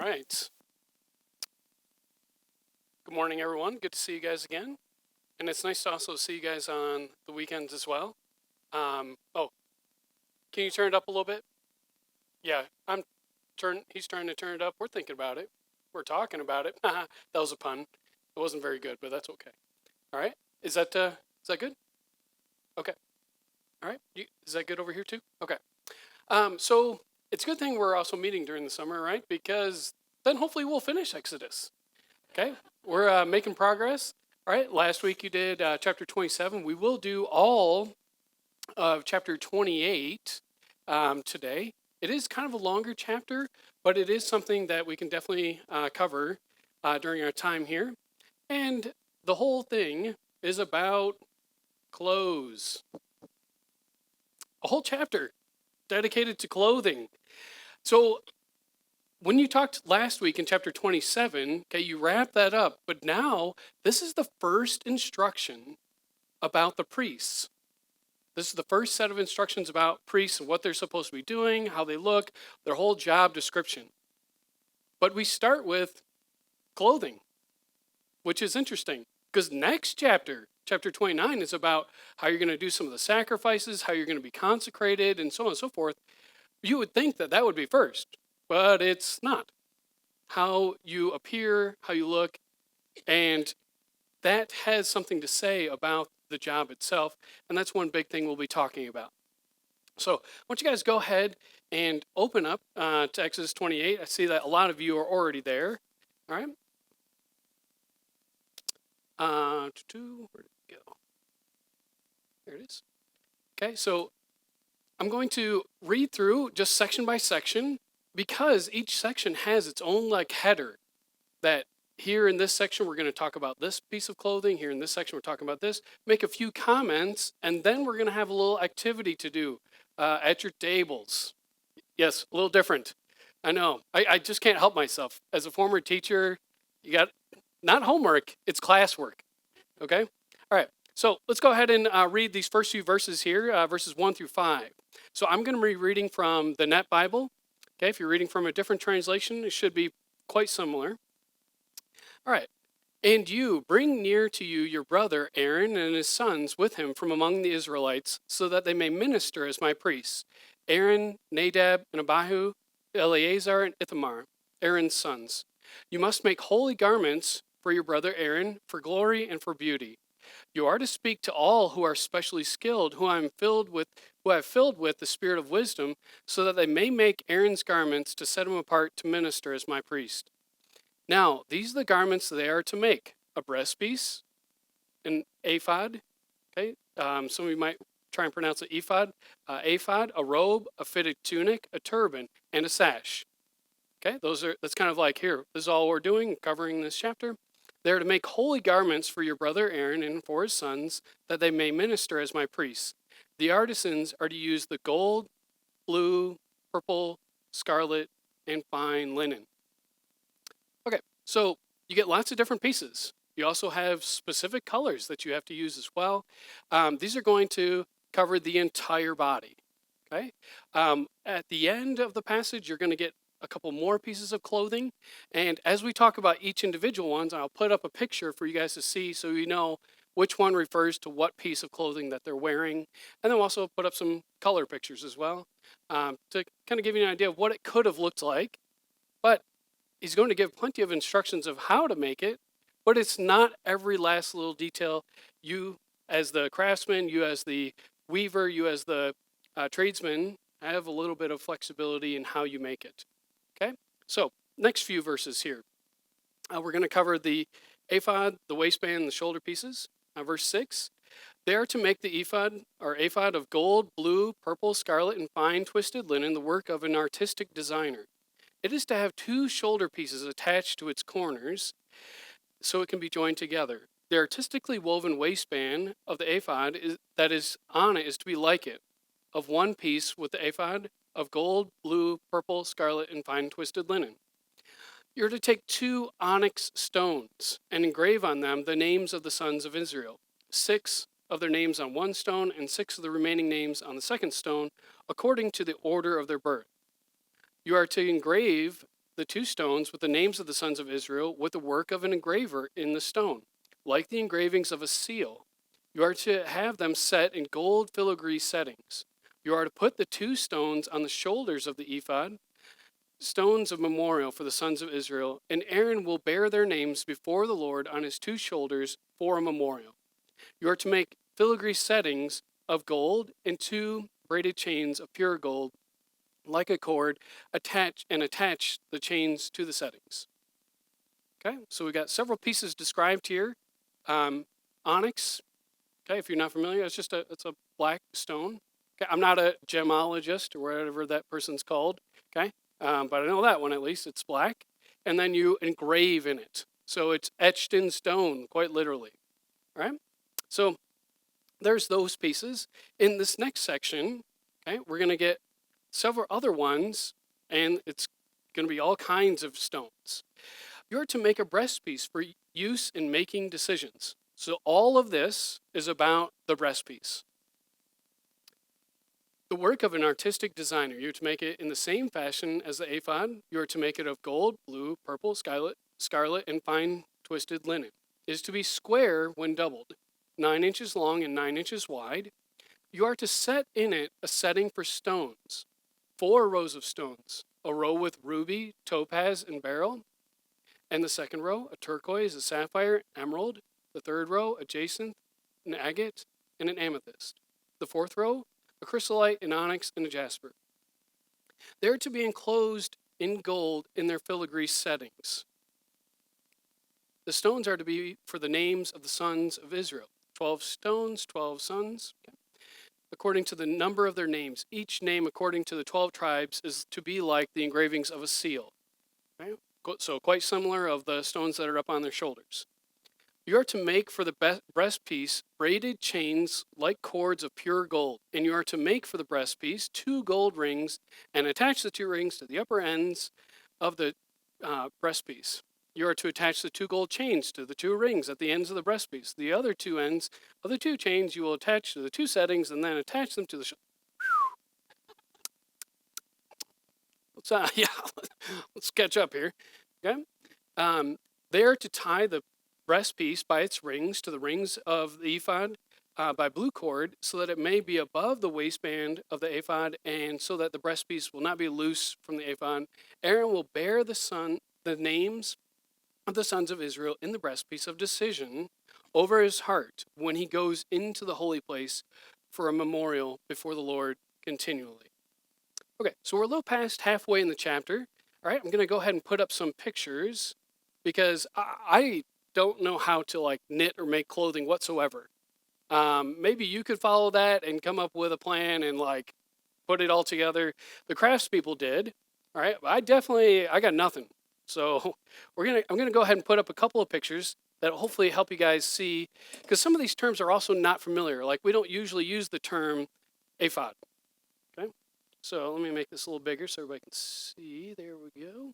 right. Good morning, everyone. Good to see you guys again. And it's nice to also see you guys on the weekends as well. Oh, can you turn it up a little bit? Yeah, he's trying to turn it up. We're thinking about it. We're talking about it. That was a pun. It wasn't very good, but that's okay. All right. Is that good? Okay. All right. Is that good over here too? Okay. So it's a good thing we're also meeting during the summer, right? Because then hopefully we'll finish Exodus. Okay, we're making progress. All right, last week you did chapter 27. We will do all of chapter 28 today. It is kind of a longer chapter, but it is something that we can definitely cover during our time here. And the whole thing is about clothes. A whole chapter dedicated to clothing. So when you talked last week in chapter 27, okay, you wrap that up, but now this is the first instruction about the priests. This is the first set of instructions about priests and what they're supposed to be doing, how they look, their whole job description. But we start with clothing, which is interesting because next chapter, chapter 29, is about how you're going to do some of the sacrifices, how you're going to be consecrated, and so on and so forth. You would think that would be first, but it's not. How you appear, how you look, and that has something to say about the job itself, and that's one big thing we'll be talking about. So I want you guys to go ahead and open up to Exodus 28. I see that a lot of you are already there. All right. Where did it go? There it is. Okay, so I'm going to read through just section by section because each section has its own like header that here in this section, we're going to talk about this piece of clothing. Here in this section, we're talking about this. Make a few comments, and then we're going to have a little activity to do at your tables. Yes, a little different. I know. I just can't help myself. As a former teacher, you got not homework, it's classwork. Okay? All right. So let's go ahead and read these first few verses here, verses 1 through 5. So I'm going to be reading from the Net Bible. Okay, if you're reading from a different translation, it should be quite similar. All right. And you bring near to you your brother Aaron and his sons with him from among the Israelites, so that they may minister as my priests. Aaron, Nadab, and Abihu, Eleazar, and Ithamar, Aaron's sons. You must make holy garments for your brother Aaron, for glory and for beauty. You are to speak to all who are specially skilled, who I have filled with the spirit of wisdom, so that they may make Aaron's garments to set him apart to minister as my priest. Now, these are the garments they are to make: a breastpiece, an ephod, okay? Some of you might try and pronounce it ephod, a robe, a fitted tunic, a turban, and a sash. Okay, that's kind of like here, this is all we're doing, covering this chapter. They're to make holy garments for your brother Aaron and for his sons, that they may minister as my priests. The artisans are to use the gold, blue, purple, scarlet, and fine linen. Okay, so you get lots of different pieces. You also have specific colors that you have to use as well. These are going to cover the entire body. Okay, at the end of the passage, you're going to get a couple more pieces of clothing. And as we talk about each individual ones, I'll put up a picture for you guys to see so you know which one refers to what piece of clothing that they're wearing. And then we'll also put up some color pictures as well to kind of give you an idea of what it could have looked like. But he's going to give plenty of instructions of how to make it, but it's not every last little detail. You as the craftsman, you as the weaver, you as the tradesman have a little bit of flexibility in how you make it. Okay, so next few verses here. We're going to cover the ephod, the waistband, the shoulder pieces. Verse 6. They are to make the ephod of gold, blue, purple, scarlet, and fine twisted linen, the work of an artistic designer. It is to have 2 shoulder pieces attached to its corners so it can be joined together. The artistically woven waistband of the ephod that is on it is to be like it, of one piece with the ephod of gold, blue, purple, scarlet, and fine twisted linen. You're to take 2 onyx stones and engrave on them the names of the sons of Israel, 6 of their names on one stone and 6 of the remaining names on the second stone, according to the order of their birth. You are to engrave the 2 stones with the names of the sons of Israel with the work of an engraver in the stone, like the engravings of a seal. You are to have them set in gold filigree settings. You are to put the 2 stones on the shoulders of the ephod, stones of memorial for the sons of Israel, and Aaron will bear their names before the Lord on his 2 shoulders for a memorial. You are to make filigree settings of gold and 2 braided chains of pure gold, like a cord, attach the chains to the settings. Okay, so we got several pieces described here. Onyx, okay, if you're not familiar, it's a black stone. Okay, I'm not a gemologist or whatever that person's called. Okay, but I know that one at least. It's black, and then you engrave in it, so it's etched in stone, quite literally. All right, so there's those pieces. In this next section, okay, we're going to get several other ones, and it's going to be all kinds of stones. You're to make a breastpiece for use in making decisions. So all of this is about the breastpiece. The work of an artistic designer. You're to make it in the same fashion as the ephod. You're to make it of gold, blue, purple, scarlet, and fine twisted linen. It is to be square when doubled, 9 inches long and 9 inches wide. You are to set in it a setting for stones, 4 rows of stones, a row with ruby, topaz, and beryl, and the second row, a turquoise, a sapphire, emerald, the third row, a jacinth, an agate, and an amethyst. The fourth row, a chrysolite, an onyx, and a jasper. They are to be enclosed in gold in their filigree settings. The stones are to be for the names of the sons of Israel. 12 stones, 12 sons. Okay. According to the number of their names, each name according to the 12 tribes is to be like the engravings of a seal. Okay. So quite similar of the stones that are up on their shoulders. You are to make for the breastpiece braided chains like cords of pure gold, and you are to make for the breastpiece 2 gold rings and attach the 2 rings to the upper ends of the breastpiece. You are to attach the 2 gold chains to the 2 rings at the ends of the breastpiece. The other 2 ends of the 2 chains you will attach to the 2 settings and then attach them to the let's catch up here. Okay. They are to tie the breastpiece by its rings to the rings of the ephod by blue cord, so that it may be above the waistband of the ephod, and so that the breastpiece will not be loose from the ephod. Aaron will bear the names of the sons of Israel in the breastpiece of decision over his heart when he goes into the holy place for a memorial before the Lord continually. Okay, so we're a little past halfway in the chapter. All right, I'm going to go ahead and put up some pictures because I don't know how to like knit or make clothing whatsoever. Maybe you could follow that and come up with a plan and like put it all together. The craftspeople did. All right, I got nothing. So I'm gonna go ahead and put up a couple of pictures that will hopefully help you guys see, because some of these terms are also not familiar. Like we don't usually use the term ephod. Okay, so let me make this a little bigger so everybody can see. There we go.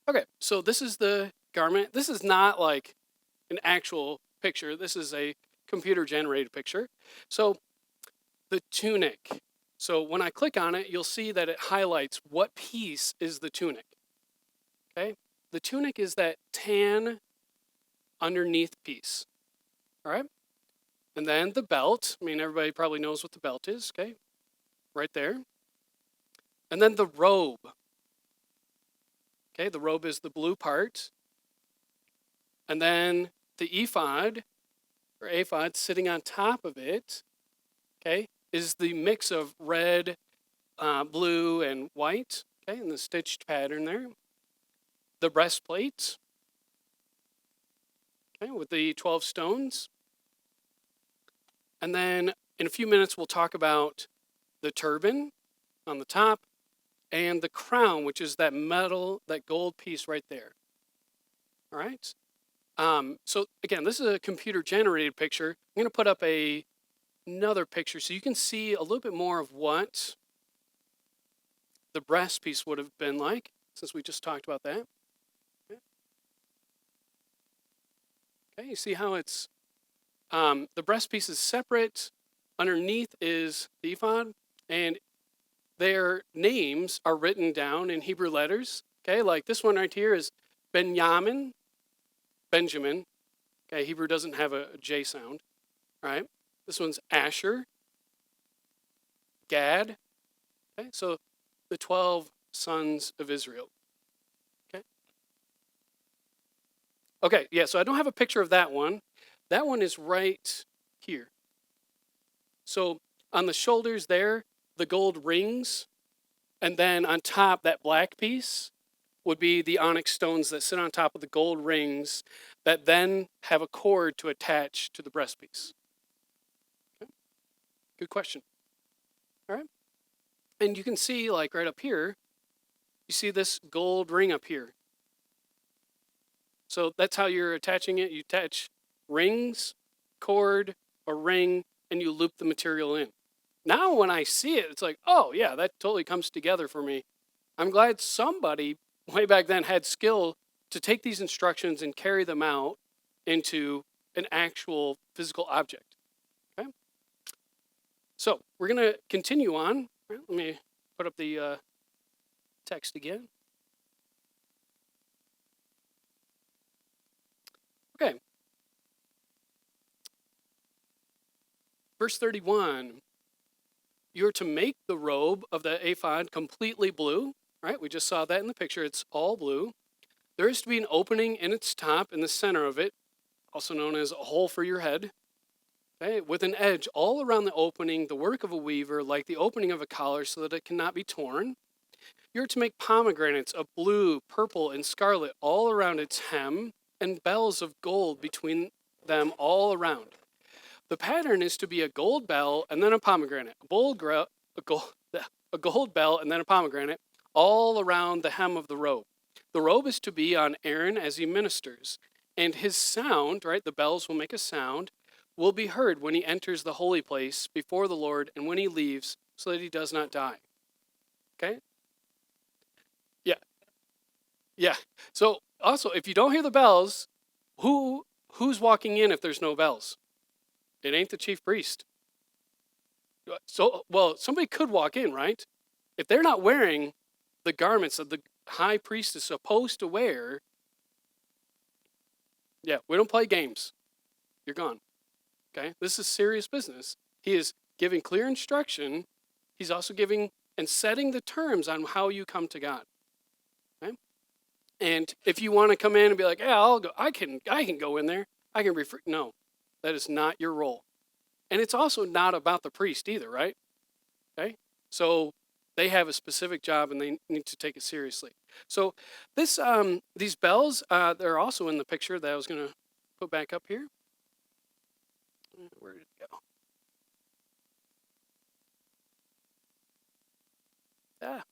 Okay, so this is the garment. This is not like an actual picture. This is a computer generated picture. So the tunic. So when I click on it, you'll see that it highlights what piece is the tunic. Okay, the tunic is that tan underneath piece. All right, and then the belt. I mean, everybody probably knows what the belt is. Okay, right there. And then the robe. Okay, the robe is the blue part. And then the ephod, or aphod, sitting on top of it, okay, is the mix of red, blue, and white, okay, in the stitched pattern there. The breastplate, okay, with the 12 stones. And then in a few minutes, we'll talk about the turban on the top and the crown, which is that metal, that gold piece right there. All right. So again, this is a computer generated picture. I'm going to put up another picture so you can see a little bit more of what the breast piece would have been like, since we just talked about that. Okay, you see how it's, the breast piece is separate. Underneath is the ephod, and their names are written down in Hebrew letters. Okay, like this one right here is Benjamin. Okay, Hebrew doesn't have a J sound, right? This one's Asher, Gad. Okay, so the 12 sons of Israel. Okay. Okay, yeah, so I don't have a picture of that one. That one is right here. So on the shoulders there, the gold rings, and then on top, that black piece would be the onyx stones that sit on top of the gold rings that then have a cord to attach to the breastpiece. Okay. Good question. All right. And you can see, like right up here, you see this gold ring up here. So that's how you're attaching it. You attach rings, cord, a ring, and you loop the material in. Now when I see it, it's like, oh yeah, that totally comes together for me. I'm glad somebody way back then had skill to take these instructions and carry them out into an actual physical object. Okay. So we're going to continue on. Right, let me put up the text again. Okay. Verse 31. You're to make the robe of the ephod completely blue. Right? We just saw that in the picture. It's all blue. There is to be an opening in its top in the center of it, also known as a hole for your head. Okay, with an edge all around the opening, the work of a weaver, like the opening of a collar, so that it cannot be torn. You're to make pomegranates of blue, purple, and scarlet all around its hem, and bells of gold between them all around. The pattern is to be a gold bell and then a pomegranate, a gold bell and then a pomegranate, all around the hem of the robe. The robe is to be on Aaron as he ministers, and his sound, right, the bells will make a sound, will be heard when he enters the holy place before the Lord and when he leaves, so that he does not die. Okay? Yeah. Yeah. So also, if you don't hear the bells, who's walking in if there's no bells? It ain't the chief priest. So, well, somebody could walk in, right? If they're not wearing the garments that the high priest is supposed to wear, yeah, we don't play games. You're gone. Okay? This is serious business. He is giving clear instruction. He's also giving and setting the terms on how you come to God. Okay? And if you want to come in and be like, yeah, I'll go, I can go in there. I can be free. No, that is not your role. And it's also not about the priest either, right? Okay? So they have a specific job and they need to take it seriously. So this these bells, they're also in the picture that I was going to put back up here. Where did it go? Ah.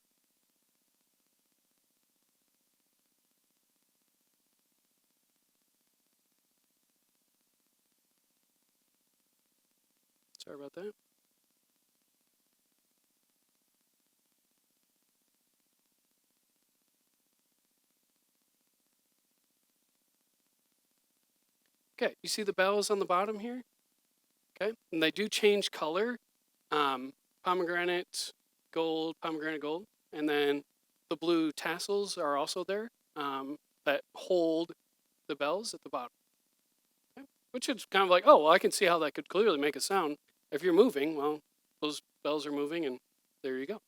Sorry about that. Okay, you see the bells on the bottom here? Okay, and they do change color. Pomegranate gold, and then the blue tassels are also there that hold the bells at the bottom. Okay? Which is kind of like, oh, well, I can see how that could clearly make a sound. If you're moving, well, those bells are moving, and there you go.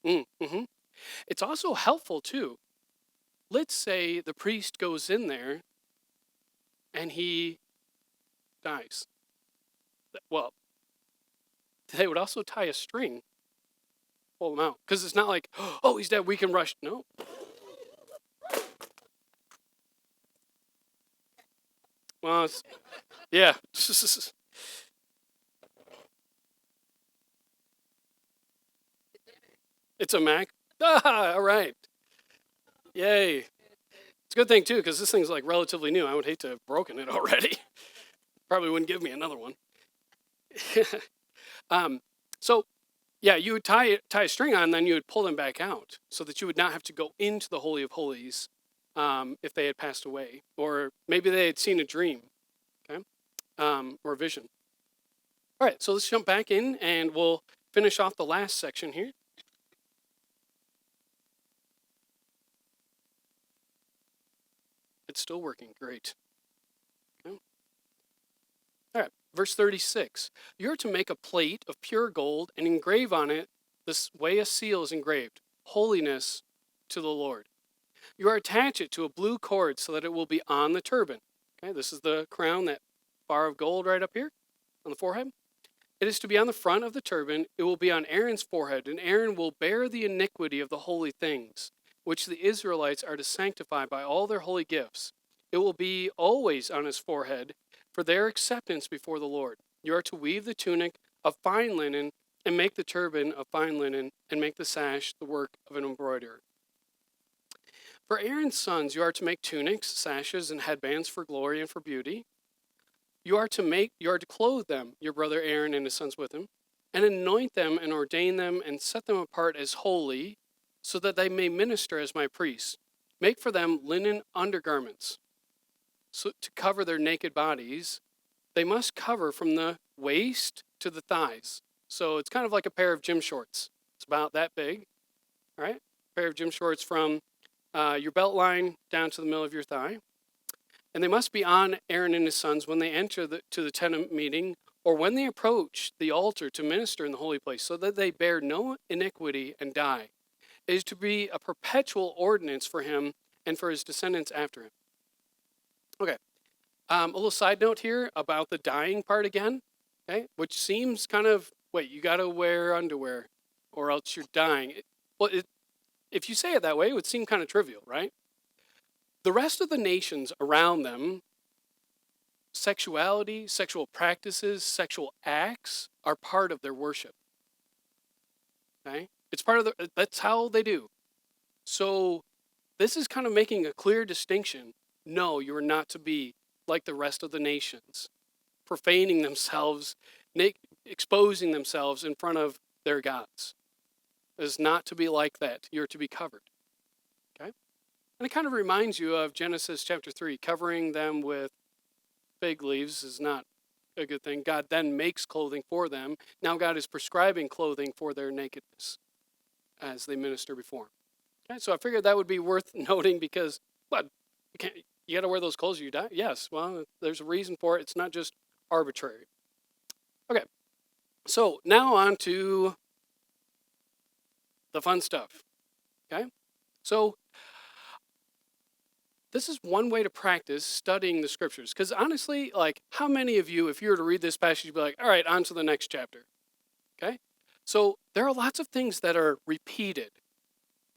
Mm-hmm. It's also helpful too. Let's say the priest goes in there and he dies. Well, they would also tie a string, pull him out, because it's not like, oh, he's dead, we can rush. No. Well, yeah. It's a Mac. Ah, all right. Yay. It's a good thing too, because this thing's like relatively new. I would hate to have broken it already. Probably wouldn't give me another one. So yeah, you would tie a string on, and then you would pull them back out, so that you would not have to go into the Holy of Holies if they had passed away, or maybe they had seen a dream, okay, or a vision. All right, so let's jump back in and we'll finish off the last section here. It's still working. Great. Okay. All right, verse 36. You're to make a plate of pure gold and engrave on it this way a seal is engraved, holiness to the Lord. You are to attach it to a blue cord so that it will be on the turban. Okay, this is the crown, that bar of gold right up here on the forehead. It is to be on the front of the turban. It will be on Aaron's forehead, and Aaron will bear the iniquity of the holy things, which the Israelites are to sanctify by all their holy gifts. It will be always on his forehead for their acceptance before the Lord. You are to weave the tunic of fine linen and make the turban of fine linen and make the sash the work of an embroiderer. For Aaron's sons, you are to make tunics, sashes, and headbands for glory and for beauty. You are to clothe them, your brother Aaron and his sons with him, and anoint them and ordain them and set them apart as holy, so that they may minister as my priests. Make for them linen undergarments, so to cover their naked bodies. They must cover from the waist to the thighs. So it's kind of like a pair of gym shorts. It's about that big, all right? A pair of gym shorts from your belt line down to the middle of your thigh. And they must be on Aaron and his sons when they enter to the tent of meeting, or when they approach the altar to minister in the holy place, so that they bear no iniquity and die. It is to be a perpetual ordinance for him and for his descendants after him. Okay, a little side note here about the dying part again, okay, which seems kind of, wait, you got to wear underwear or else you're dying. If you say it that way, it would seem kind of trivial, right? The rest of the nations around them, sexuality, sexual practices, sexual acts are part of their worship. Okay? It's part of that's how they do. So this is kind of making a clear distinction. No, you are not to be like the rest of the nations, profaning themselves, exposing themselves in front of their gods. It is not to be like that. You're to be covered. Okay? And it kind of reminds you of Genesis chapter 3. Covering them with fig leaves is not a good thing. God then makes clothing for them. Now God is prescribing clothing for their nakedness as they minister before him. Okay, so I figured that would be worth noting because, what, you got to wear those clothes or you die? Yes, well, there's a reason for it. It's not just arbitrary. Okay, so now on to the fun stuff. Okay, so this is one way to practice studying the scriptures. Because honestly, like, how many of you, if you were to read this passage, you'd be like, all right, on to the next chapter. Okay? So there are lots of things that are repeated.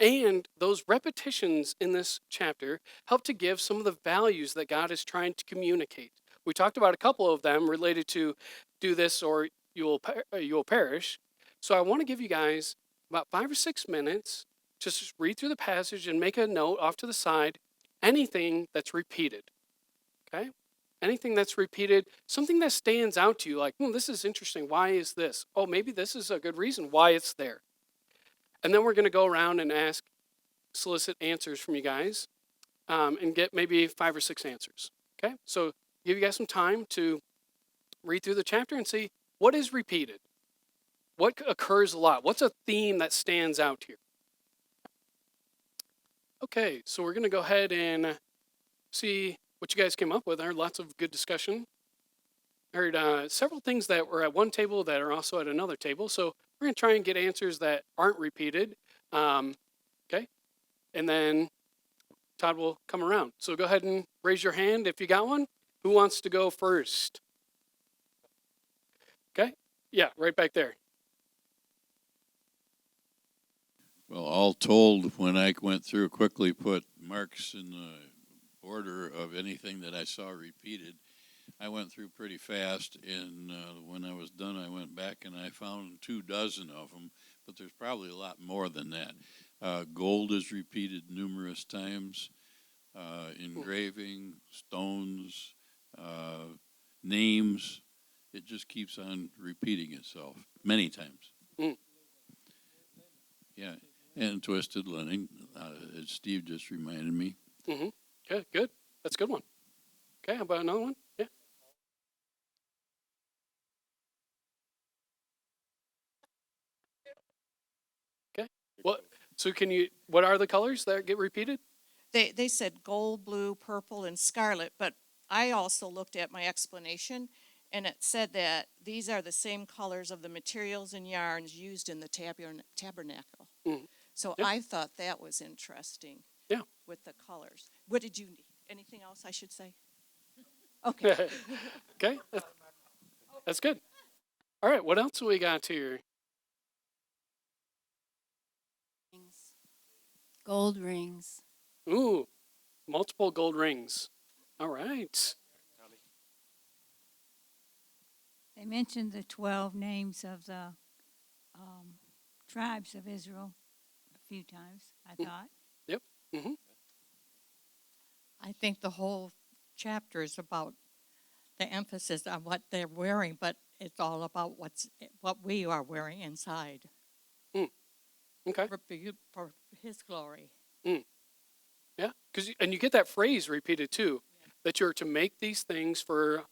And those repetitions in this chapter help to give some of the values that God is trying to communicate. We talked about a couple of them related to do this or you will perish. So I want to give you guys about 5 or 6 minutes, just read through the passage and make a note off to the side. Anything that's repeated, okay? Anything that's repeated, something that stands out to you, like, this is interesting. Why is this? Oh, maybe this is a good reason why it's there. And then we're going to go around and solicit answers from you guys, and get maybe 5 or 6 answers, okay? So give you guys some time to read through the chapter and see what is repeated. What occurs a lot? What's a theme that stands out here? Okay, so we're going to go ahead and see what you guys came up with. I heard lots of good discussion. I heard several things that were at one table that are also at another table. So we're going to try and get answers that aren't repeated. Okay, and then Todd will come around. So go ahead and raise your hand if you got one. Who wants to go first? Okay, yeah, right back there. Well, all told, when I went through, quickly put marks in the order of anything that I saw repeated, I went through pretty fast, and when I was done, I went back and I found 24 of them, but there's probably a lot more than that. Gold is repeated numerous times, engraving, stones, names. It just keeps on repeating itself many times. Mm. Yeah. And twisted linen, as Steve just reminded me. Mm-hmm. Okay, good. That's a good one. Okay, how about another one? Yeah. So what are the colors that get repeated? They said gold, blue, purple, and scarlet, but I also looked at my explanation, and it said that these are the same colors of the materials and yarns used in the tabernacle. Mm. So Yeah. I thought that was interesting. Yeah. With the colors. What did you need? Anything else I should say? Okay. Okay, that's good. All right, what else we got here? Rings. Gold rings. Ooh, multiple gold rings. All right. They mentioned the 12 names of the tribes of Israel a few times, I thought. Yep. Mm-hmm. I think the whole chapter is about the emphasis on what they're wearing, but it's all about what we are wearing inside Okay. for His glory. Yeah, and you get that phrase repeated too, that you're to make these things for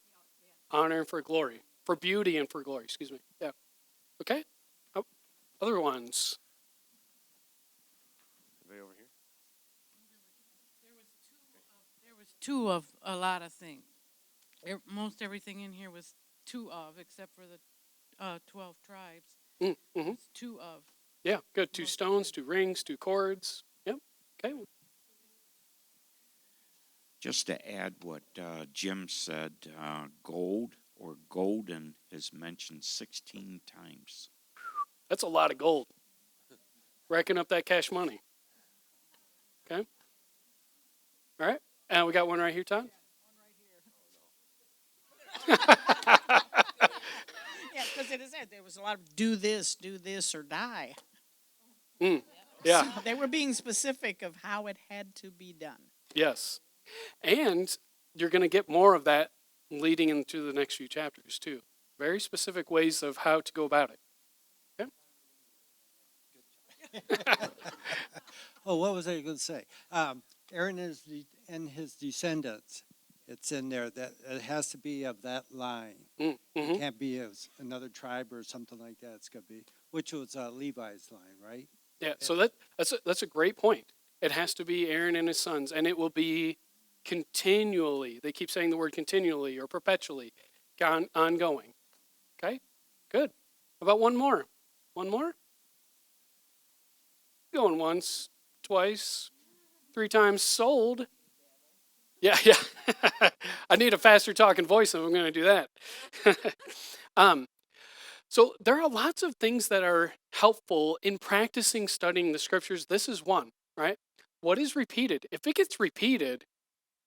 honor and for glory, for beauty and for glory. Excuse me. Yeah. Okay. Oh, other ones. Anybody over here? There was two of a lot of things. Most everything in here was two of, except for the 12 tribes. Mm-hmm. It's two of. Yeah, good. 2 stones, 2 rings, 2 cords. Yep. Okay. Just to add what Jim said, gold or golden is mentioned 16 times. That's a lot of gold. Reckon up that cash money. Okay. All right. And we got one right here, Todd. Yeah, because it is said there was a lot of do this, or die. Yeah. So they were being specific of how it had to be done. Yes. And you're going to get more of that leading into the next few chapters, too. Very specific ways of how to go about it. Okay? Oh, what was I going to say? Aaron and his descendants. It's in there that it has to be of that line. Mm-hmm. It can't be of another tribe or something like that. It's going to be, which was Levi's line, right? Yeah, so that's a great point. It has to be Aaron and his sons, and it will be continually. They keep saying the word continually or perpetually, ongoing. Okay, good. How about one more? One more? Going once, twice, 3 times sold. Yeah, yeah. I need a faster talking voice, and I'm going to do that. So there are lots of things that are helpful in practicing studying the scriptures. This is one, right? What is repeated? If it gets repeated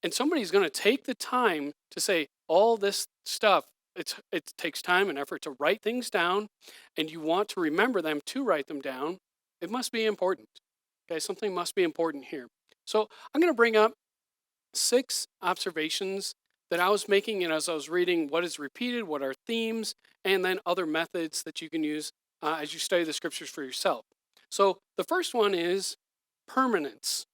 and somebody's going to take the time to say all this stuff, it takes time and effort to write things down, and you want to remember them to write them down, it must be important. Okay, something must be important here. So I'm going to bring up 6 observations that I was making, and as I was reading what is repeated, what are themes, and then other methods that you can use as you study the scriptures for yourself. So the first one is permanence.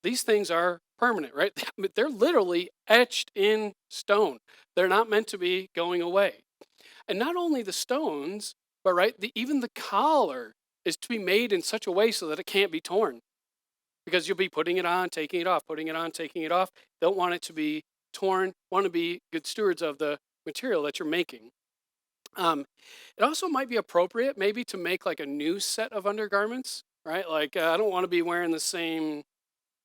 These things are permanent, right? They're literally etched in stone. They're not meant to be going away. And not only the stones, but even the collar is to be made in such a way so that it can't be torn. Because you'll be putting it on, taking it off, putting it on, taking it off. Don't want it to be torn. Want to be good stewards of the material that you're making. It also might be appropriate maybe to make like a new set of undergarments, right? Like I don't want to be wearing the same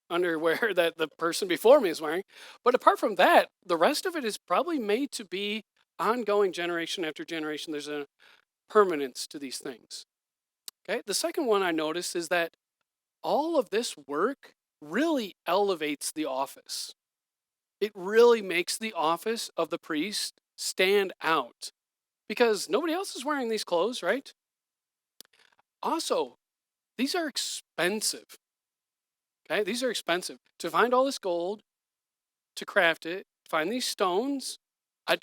underwear that the person before me is wearing. But apart from that, the rest of it is probably made to be ongoing generation after generation. There's a permanence to these things. Okay. The second one I noticed is that all of this work really elevates the office. It really makes the office of the priest stand out because nobody else is wearing these clothes, right? Also, these are expensive. Okay, these are expensive. To find all this gold, to craft it, find these stones. I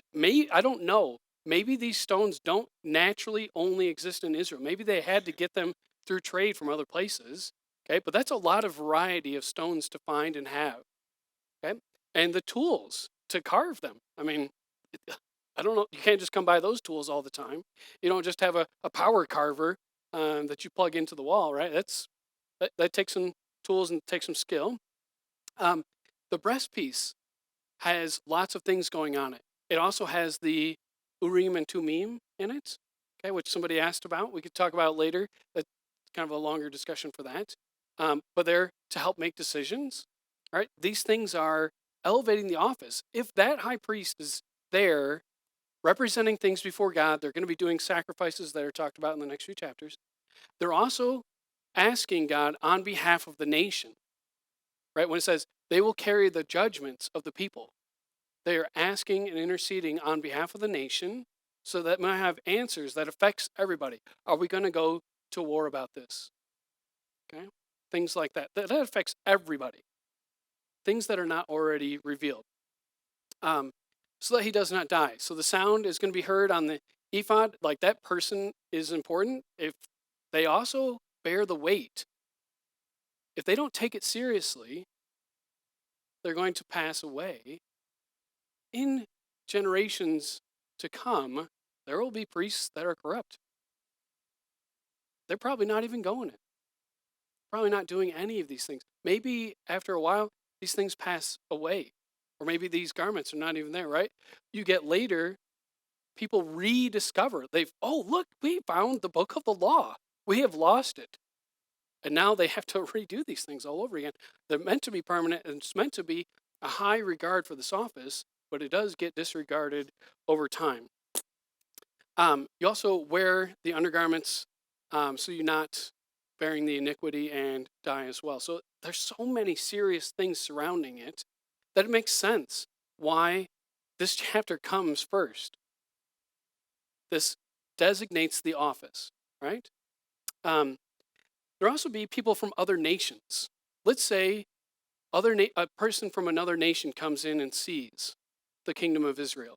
don't know. Maybe these stones don't naturally only exist in Israel. Maybe they had to get them through trade from other places. Okay, but that's a lot of variety of stones to find and have. Okay, and the tools to carve them. I mean, I don't know. You can't just come by those tools all the time. You don't just have a power carver that you plug into the wall, right? That takes some tools and takes some skill. The breast piece has lots of things going on it. It also has the Urim and Tumim in it, okay, which somebody asked about. We could talk about it later. That's kind of a longer discussion for that. But they're to help make decisions, right? These things are elevating the office. If that high priest is there representing things before God, they're going to be doing sacrifices that are talked about in the next few chapters. They're also asking God on behalf of the nation, right? When it says they will carry the judgments of the people, they are asking and interceding on behalf of the nation so that might have answers that affects everybody. Are we going to go to war about this? Okay, things like that. That affects everybody. Things that are not already revealed. So that he does not die. So the sound is going to be heard on the ephod. Like, that person is important. If they also bear the weight, if they don't take it seriously, they're going to pass away. In generations to come, there will be priests that are corrupt. They're probably not even going it. Probably not doing any of these things. Maybe after a while, these things pass away. Or maybe these garments are not even there, right? You get later, people rediscover. Oh, look, we found the book of the law. We have lost it. And now they have to redo these things all over again. They're meant to be permanent, and it's meant to be a high regard for this office, but it does get disregarded over time. You also wear the undergarments so you're not bearing the iniquity and die as well. So there's so many serious things surrounding it that it makes sense why this chapter comes first. This designates the office, right? There also be people from other nations. Let's say a person from another nation comes in and sees the kingdom of Israel.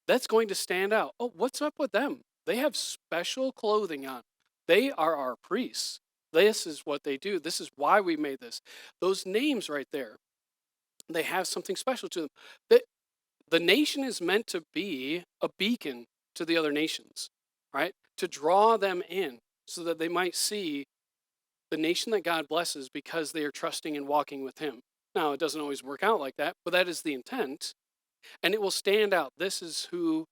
That's going to stand out. Oh, what's up with them? They have special clothing on. They are our priests. This is what they do. This is why we made this. Those names right there, they have something special to them. The nation is meant to be a beacon to the other nations, right? To draw them in so that they might see the nation that God blesses because they are trusting and walking with Him. Now, it doesn't always work out like that, but that is the intent. And it will stand out. This is who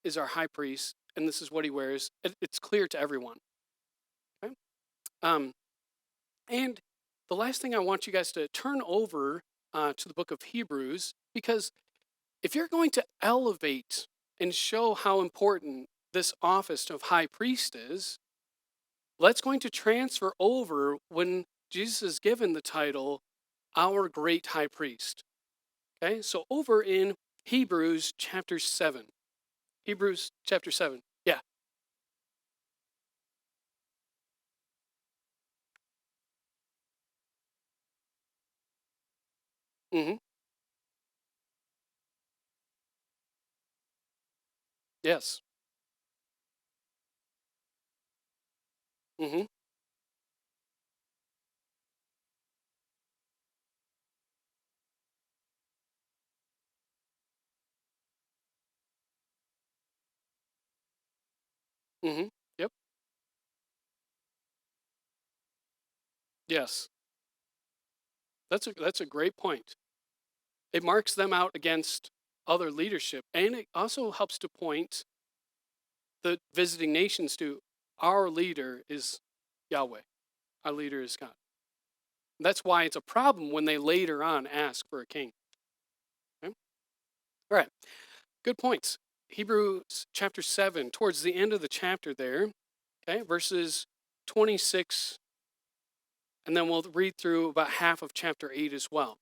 is our high priest, and this is what he wears. It's clear to everyone. Okay? And the last thing I want you guys to turn over to the book of Hebrews, because if you're going to elevate and show how important this office of high priest is, let's going to transfer over when Jesus is given the title, our great high priest. Okay, so over in Hebrews chapter 7. Hebrews chapter 7. Yeah. Mm-hmm. Yes. Mm-hmm. Mm-hmm. Yep. Yes. That's a great point. It marks them out against other leadership, and it also helps to point the visiting nations to our leader is Yahweh. Our leader is God. That's why it's a problem when they later on ask for a king. Okay? All right. Good points. Hebrews chapter 7, towards the end of the chapter there, okay, verses 26, and then we'll read through about half of chapter 8 as well.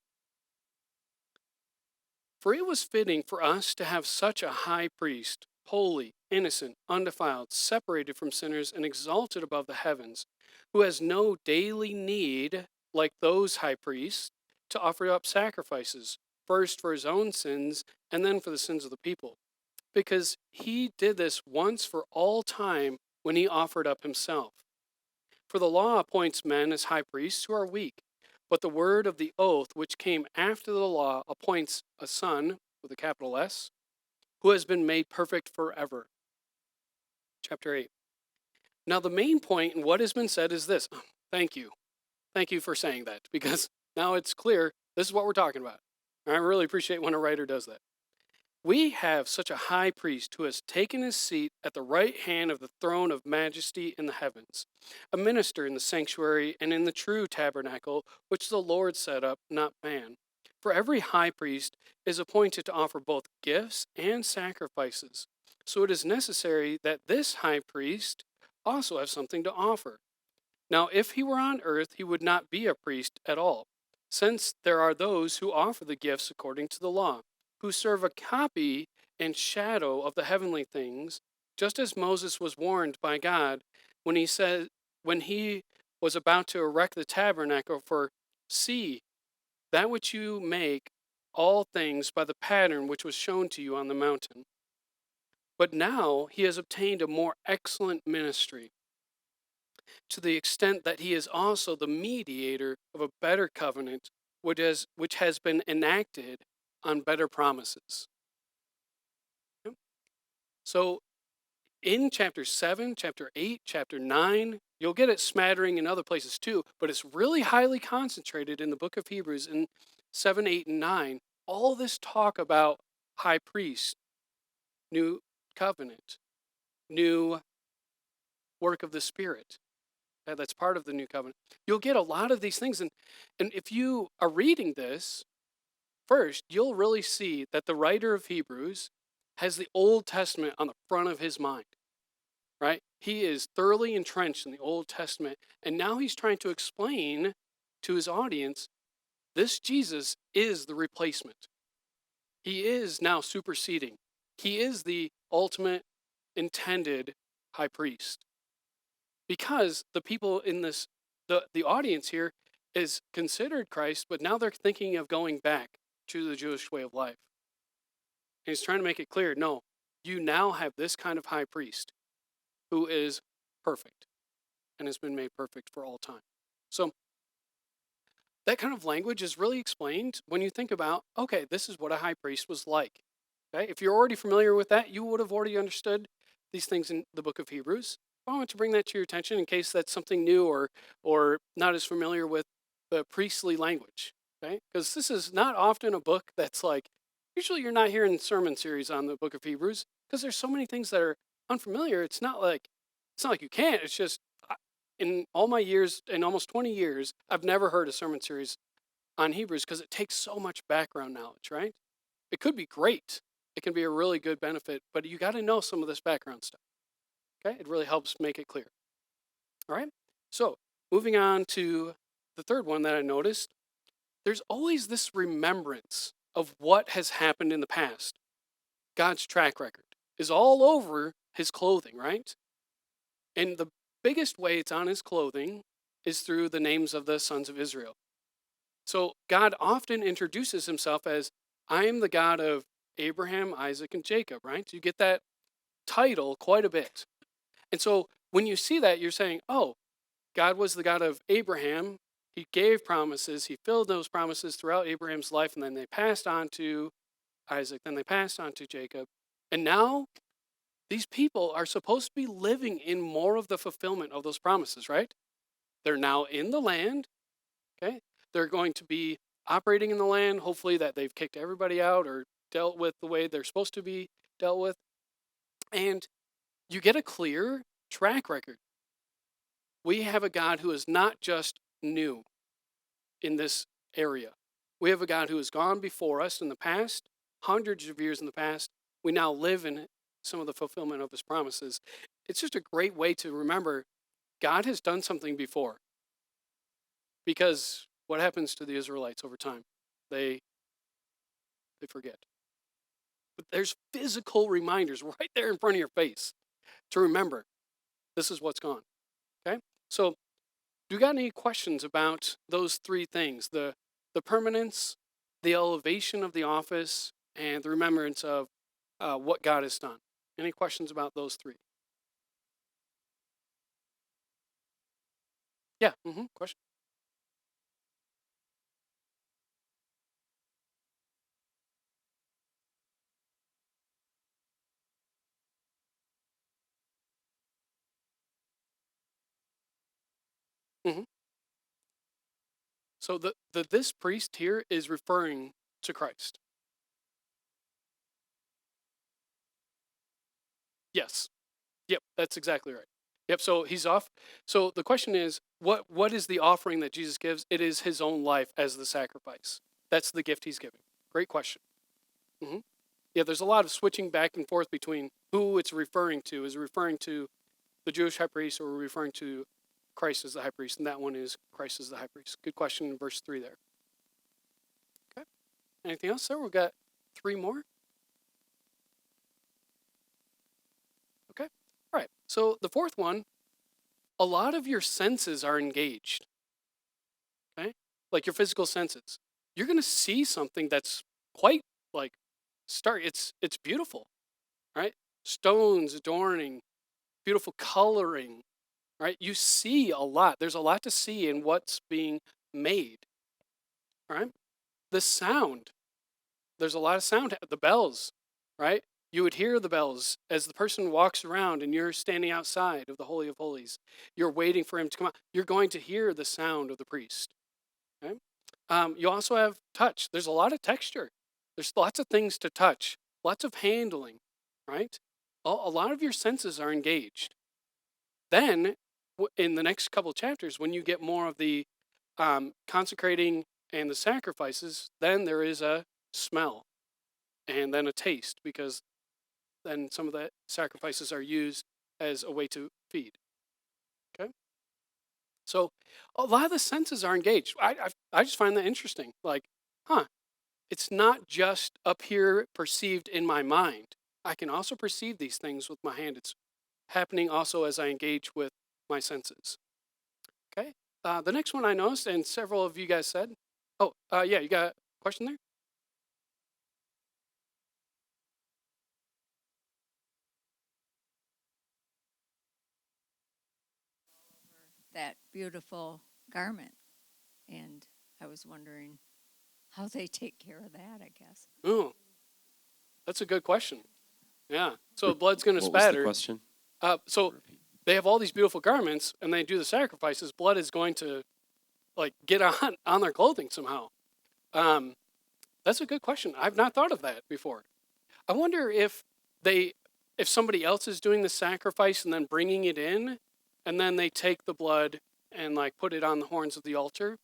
For it was fitting for us to have such a high priest, holy, innocent, undefiled, separated from sinners, and exalted above the heavens, who has no daily need, like those high priests, to offer up sacrifices, first for his own sins, and then for the sins of the people. Because he did this once for all time when he offered up himself. For the law appoints men as high priests who are weak, but the word of the oath, which came after the law, appoints a son, with a capital S, who has been made perfect forever. Chapter 8. Now, the main point in what has been said is this. Thank you. Thank you for saying that, because now it's clear this is what we're talking about. I really appreciate when a writer does that. We have such a high priest who has taken his seat at the right hand of the throne of majesty in the heavens, a minister in the sanctuary and in the true tabernacle which the Lord set up, not man. For every high priest is appointed to offer both gifts and sacrifices. So it is necessary that this high priest also have something to offer. Now, if he were on earth, he would not be a priest at all, since there are those who offer the gifts according to the law, who serve a copy and shadow of the heavenly things, just as Moses was warned by God when he was about to erect the tabernacle, for see, that which you make all things by the pattern which was shown to you on the mountain. But now he has obtained a more excellent ministry, to the extent that he is also the mediator of a better covenant, which has been enacted on better promises. Yep. So in chapter 7, chapter 8, chapter 9, you'll get it smattering in other places too, but it's really highly concentrated in the book of Hebrews in 7, 8, and 9. All this talk about high priest, new covenant, new work of the Spirit. That's part of the new covenant. You'll get a lot of these things. And if you are reading this, first, you'll really see that the writer of Hebrews has the Old Testament on the front of his mind, right? He is thoroughly entrenched in the Old Testament. And now he's trying to explain to his audience, this Jesus is the replacement. He is now superseding. He is the ultimate intended high priest. Because the people in this, the audience here is considered Christ, but now they're thinking of going back to the Jewish way of life. And he's trying to make it clear, no, you now have this kind of high priest who is perfect and has been made perfect for all time. So that kind of language is really explained when you think about, okay, this is what a high priest was like. Okay? If you're already familiar with that, you would have already understood these things in the book of Hebrews. I want to bring that to your attention in case that's something new or not as familiar with the priestly language. Okay? Because this is not often a book that's like, usually you're not hearing sermon series on the book of Hebrews because there's so many things that are unfamiliar. It's not like you can't. It's just in all my years, in almost 20 years, I've never heard a sermon series on Hebrews because it takes so much background knowledge, right? It could be great. It can be a really good benefit, but you got to know some of this background stuff. Okay? It really helps make it clear. All right? So, moving on to the third one that I noticed, there's always this remembrance of what has happened in the past. God's track record is all over his clothing, right? And the biggest way it's on his clothing is through the names of the sons of Israel. So God often introduces himself as, I am the God of Abraham, Isaac, and Jacob, right? So you get that title quite a bit. And so when you see that, you're saying, oh, God was the God of Abraham. He gave promises. He filled those promises throughout Abraham's life, and then they passed on to Isaac, then they passed on to Jacob. And now these people are supposed to be living in more of the fulfillment of those promises, right? They're now in the land, okay? They're going to be operating in the land, hopefully that they've kicked everybody out or dealt with the way they're supposed to be dealt with. And you get a clear track record. We have a God who is not just new in this area. We have a God who has gone before us in the past, hundreds of years in the past. We now live in some of the fulfillment of his promises. It's just a great way to remember God has done something before. Because what happens to the Israelites over time? They forget. But there's physical reminders right there in front of your face to remember this is what's gone. Okay? So, do you got any questions about those three things? The permanence, the elevation of the office, and the remembrance of what God has done. Any questions about those three? Yeah. Question. Hmm. So the this priest here is referring to Christ. Yes. Yep, that's exactly right. Yep, so he's off. So the question is, what is the offering that Jesus gives? It is his own life as the sacrifice. That's the gift he's giving. Great question. Hmm. Yeah, there's a lot of switching back and forth between who it's referring to. Is it referring to the Jewish high priest or referring to Christ as the high priest? And that one is Christ as the high priest. Good question in verse 3 there. Okay. Anything else, sir? We've got 3 more. Okay. All right. So the fourth one, a lot of your senses are engaged. Okay? Like your physical senses. You're going to see something that's quite like stark. It's beautiful, right? Stones adorning, beautiful coloring, right? You see a lot. There's a lot to see in what's being made, right? The sound. There's a lot of sound. The bells, right? You would hear the bells as the person walks around and you're standing outside of the Holy of Holies. You're waiting for him to come out. You're going to hear the sound of the priest. Okay? You also have touch. There's a lot of texture. There's lots of things to touch, lots of handling, right? A lot of your senses are engaged. Then, in the next couple of chapters, when you get more of the consecrating and the sacrifices, then there is a smell and then a taste, because then some of the sacrifices are used as a way to feed. Okay? So a lot of the senses are engaged. I just find that interesting. Like, huh, it's not just up here perceived in my mind. I can also perceive these things with my hand. It's happening also as I engage with my senses. Okay. The next one I noticed, and several of you guys said, yeah, you got a question there? That beautiful garment. And I was wondering how they take care of that, I guess. Oh, that's a good question. Yeah. So blood's going to What was the spatter. question? So they have all these beautiful garments, and they do the sacrifices. Blood is going to like get on their clothing somehow. That's a good question. I've not thought of that before. I wonder if somebody else is doing the sacrifice and then bringing it in, and then they take the blood and like put it on the horns of the altar.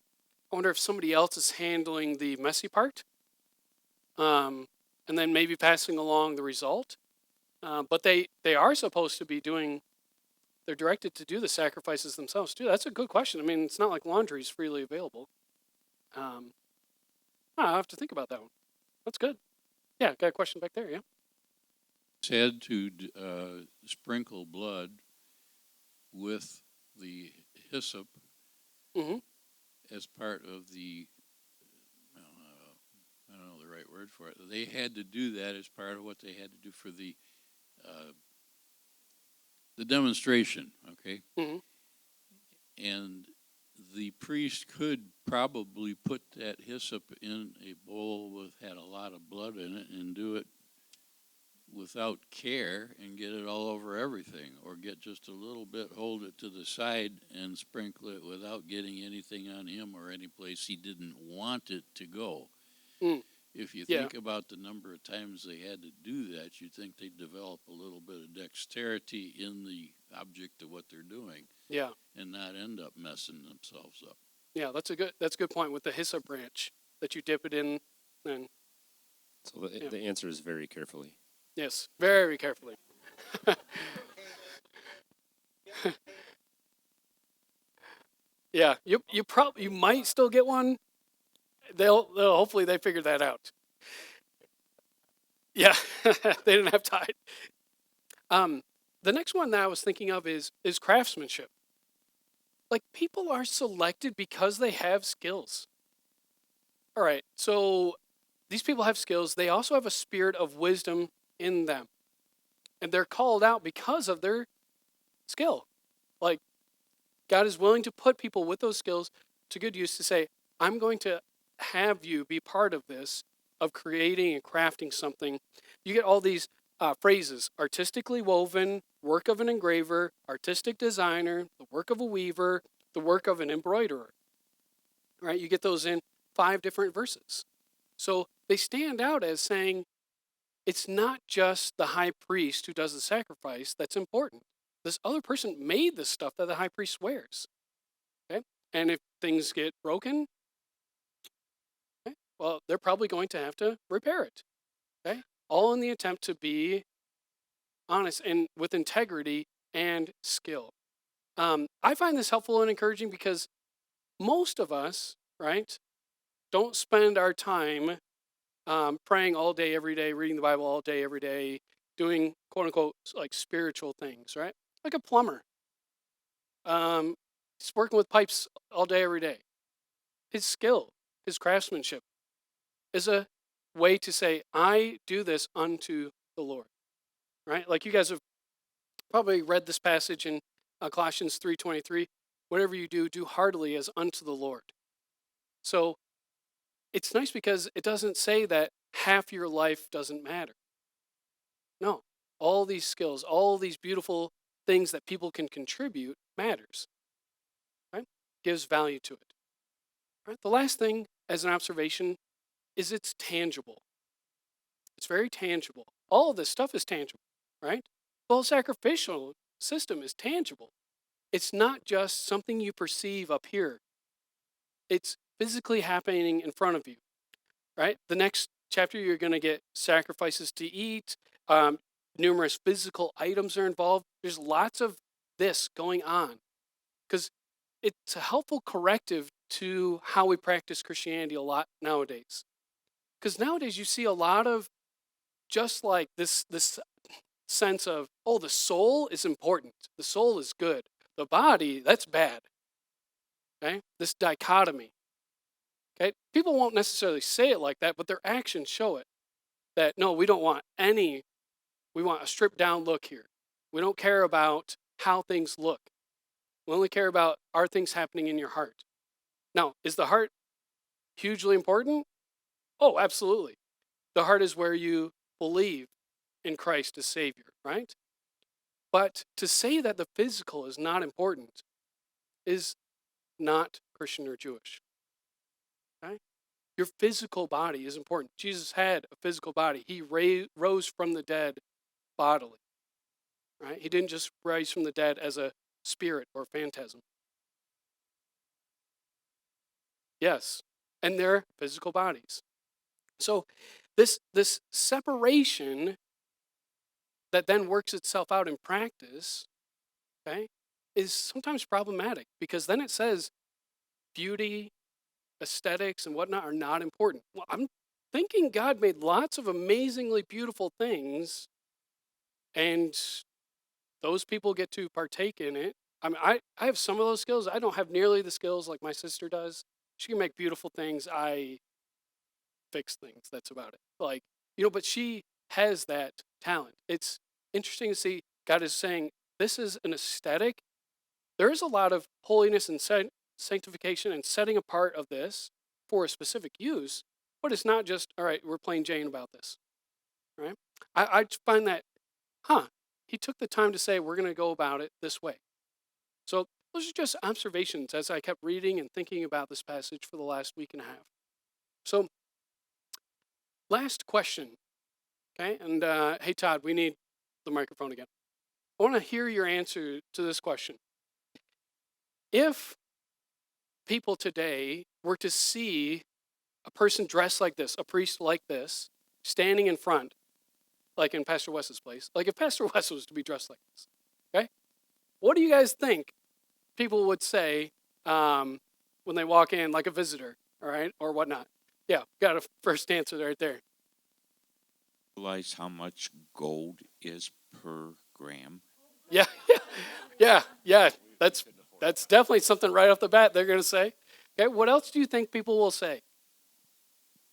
I wonder if somebody else is handling the messy part, and then maybe passing along the result. But they are supposed to be doing. They're directed to do the sacrifices themselves too. That's a good question. I mean, it's not like laundry is freely available. I'll have to think about that one. That's good. Yeah, got a question back there. Yeah. Said to sprinkle blood with the hyssop Mm-hmm. as part of the, I don't know the right word for it. They had to do that as part of what they had to do for the demonstration, okay? Mm-hmm. And the priest could probably put that hyssop in a bowl with had a lot of blood in it and do it without care and get it all over everything, or get just a little bit, hold it to the side and sprinkle it without getting anything on him or any place he didn't want it to go. Mm. If you Yeah. think about the number of times they had to do that, you'd think they'd develop a little bit of dexterity in the object of what they're doing Yeah. and not end up messing themselves up. Yeah, that's a good point with the hyssop branch that you dip it in, and So the answer is very carefully. yes, very carefully. Yeah, you might still get one. They'll hopefully they figured that out. Yeah, they didn't have time. The next one that I was thinking of is craftsmanship. Like, people are selected because they have skills. All right, so these people have skills. They also have a spirit of wisdom in them, and they're called out because of their skill. Like, God is willing to put people with those skills to good use to say, I'm going to have you be part of this, of creating and crafting something. You get all these phrases: artistically woven, work of an engraver, artistic designer, the work of a weaver, the work of an embroiderer, right? You get those in 5 different verses. So they stand out as saying it's not just the high priest who does the sacrifice that's important. This other person made the stuff that the high priest wears. Okay? And if things get broken, okay, well, they're probably going to have to repair it. Okay? All in the attempt to be honest and with integrity and skill. I find this helpful and encouraging because most of us, right, don't spend our time praying all day, every day, reading the Bible all day, every day, doing quote unquote like spiritual things, right? Like a plumber. He's working with pipes all day, every day. His skill, his craftsmanship is a way to say, I do this unto the Lord, right? Like you guys have probably read this passage in Colossians 3:23. Whatever you do, do heartily as unto the Lord. So it's nice because it doesn't say that half your life doesn't matter. No, all these skills, all these beautiful things that people can contribute matters, right? Gives value to it. Right? The last thing as an observation is it's tangible. It's very tangible. All of this stuff is tangible, right? The whole sacrificial system is tangible. It's not just something you perceive up here. It's physically happening in front of you, right? The next chapter, you're going to get sacrifices to eat. Numerous physical items are involved. There's lots of this going on because it's a helpful corrective to how we practice Christianity a lot nowadays. Because nowadays you see a lot of just like this sense of, oh, the soul is important. The soul is good. The body, that's bad. Okay? This dichotomy. Okay? People won't necessarily say it like that, but their actions show it. That no, we want a stripped down look here. We don't care about how things look. We only care about are things happening in your heart. Now, is the heart hugely important? Oh, absolutely. The heart is where you believe in Christ as Savior, right? But to say that the physical is not important is not Christian or Jewish. Okay? Your physical body is important. Jesus had a physical body. He rose from the dead bodily. Right? He didn't just rise from the dead as a spirit or phantasm. Yes, and their physical bodies. So this separation that then works itself out in practice, okay, is sometimes problematic because then it says beauty, aesthetics, and whatnot are not important. Well, I'm thinking God made lots of amazingly beautiful things, and those people get to partake in it. I mean, I have some of those skills. I don't have nearly the skills like my sister does. She can make beautiful things. I fix things. That's about it. Like, but she has that talent. It's interesting to see God is saying this is an aesthetic. There is a lot of holiness and sanctification and setting apart of this for a specific use, but it's not just, all right, we're plain Jane about this, right? I find that, he took the time to say, we're going to go about it this way. So those are just observations as I kept reading and thinking about this passage for the last week and a half. So last question, okay? And hey, Todd, we need the microphone again. I want to hear your answer to this question. If people today were to see a person dressed like this, a priest like this, standing in front, like in Pastor Wes's place, like if Pastor Wes was to be dressed like this, okay? What do you guys think people would say when they walk in, like a visitor, all right, or whatnot? Yeah, got a first answer right there. Realize how much gold is per gram? Yeah. That's definitely something right off the bat they're going to say. Okay, what else do you think people will say?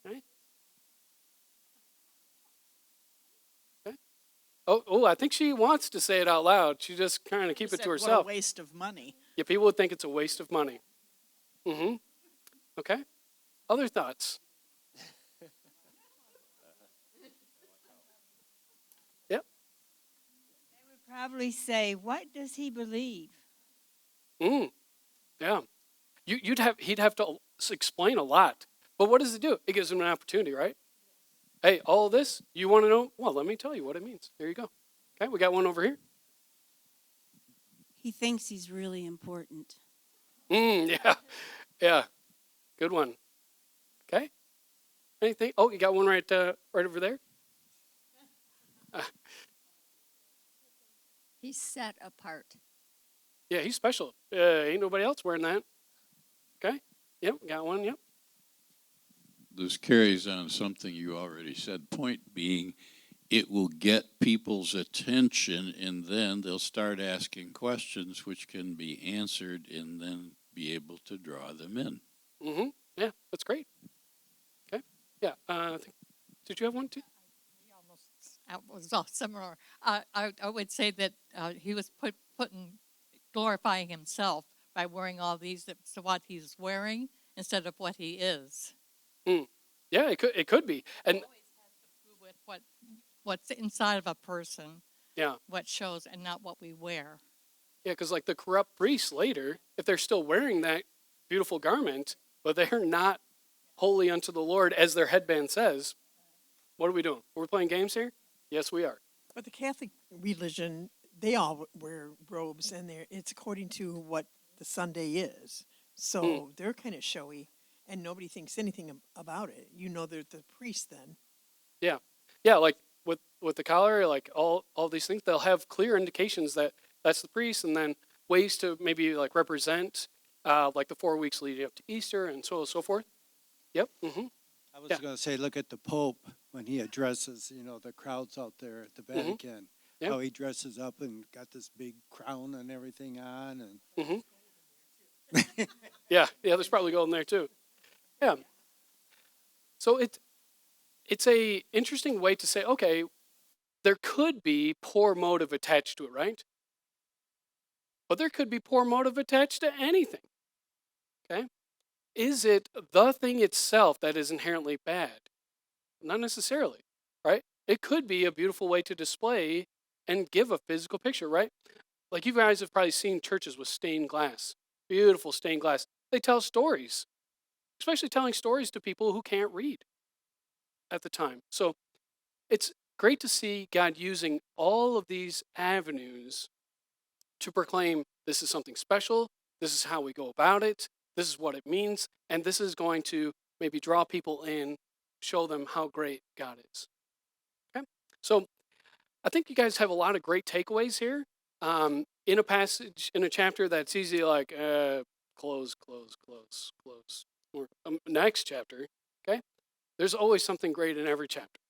Okay. Okay. Oh, I think she wants to say it out loud. She just kind of keep it to herself. What a waste of money. Yeah, people would think it's a waste of money. Okay. Other thoughts? Yep. They would probably say, what does he believe? Yeah. He'd have to explain a lot. But what does it do? It gives him an opportunity, right? Hey, all this, you want to know? Well, let me tell you what it means. Here you go. Okay, we got one over here. He thinks he's really important. Yeah. Yeah. Good one. Okay. Anything? Oh, you got one right over there? He's set apart. Yeah, he's special. Ain't nobody else wearing that. Okay. Yep, got one. Yep. This carries on something you already said. Point being, it will get people's attention, and then they'll start asking questions which can be answered and then be able to draw them in. Mm-hmm. Yeah, that's great. Okay. Yeah. Did you have one too? Was all similar. I would say that he was glorifying himself by wearing all these. So what he's wearing instead of what he is. Yeah, it could be. And it always has to do with what's inside of a person. Yeah. What shows and not what we wear. Yeah, because like the corrupt priests later, if they're still wearing that beautiful garment, but they're not holy unto the Lord, as their headband says, what are we doing? We're playing games here? Yes, we are. But the Catholic religion, they all wear robes, and it's according to what the Sunday is. So they're kind of showy, and nobody thinks anything about it. You know, they're the priest then. Yeah. Yeah, like with the collar, like all these things, they'll have clear indications that that's the priest, and then ways to maybe like represent like the 4 weeks leading up to Easter and so on and so forth. Yep. Mm-hmm. I was going to say, look at the Pope when he addresses, the crowds out there at the Vatican. Yep. How he dresses up and got this big crown and everything on. And Yeah, there's probably gold in there too. Yeah. So it's a interesting way to say, okay, there could be poor motive attached to it, right? But there could be poor motive attached to anything. Okay? Is it the thing itself that is inherently bad? Not necessarily, right? It could be a beautiful way to display and give a physical picture, right? Like you guys have probably seen churches with stained glass, beautiful stained glass. They tell stories, especially telling stories to people who can't read at the time. So it's great to see God using all of these avenues to proclaim this is something special, this is how we go about it, this is what it means, and this is going to maybe draw people in, show them how great God is. Okay? So I think you guys have a lot of great takeaways here. In a passage, in a chapter that's easy, like close. Or next chapter, okay? There's always something great in every chapter,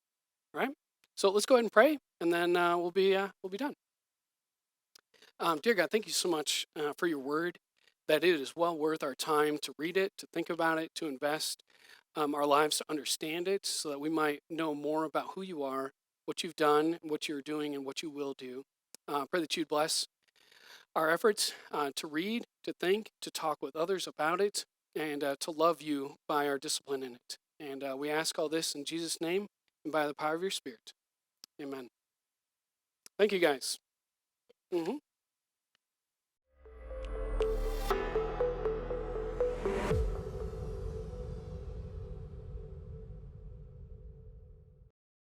all right? So let's go ahead and pray, and then we'll be done. Dear God, thank you so much for your word, that it is well worth our time to read it, to think about it, to invest our lives to understand it, so that we might know more about who you are, what you've done, what you're doing, and what you will do. Pray that you'd bless our efforts to read, to think, to talk with others about it, and to love you by our discipline in it. And we ask all this in Jesus' name and by the power of your Spirit. Amen. Thank you, guys. Mm-hmm.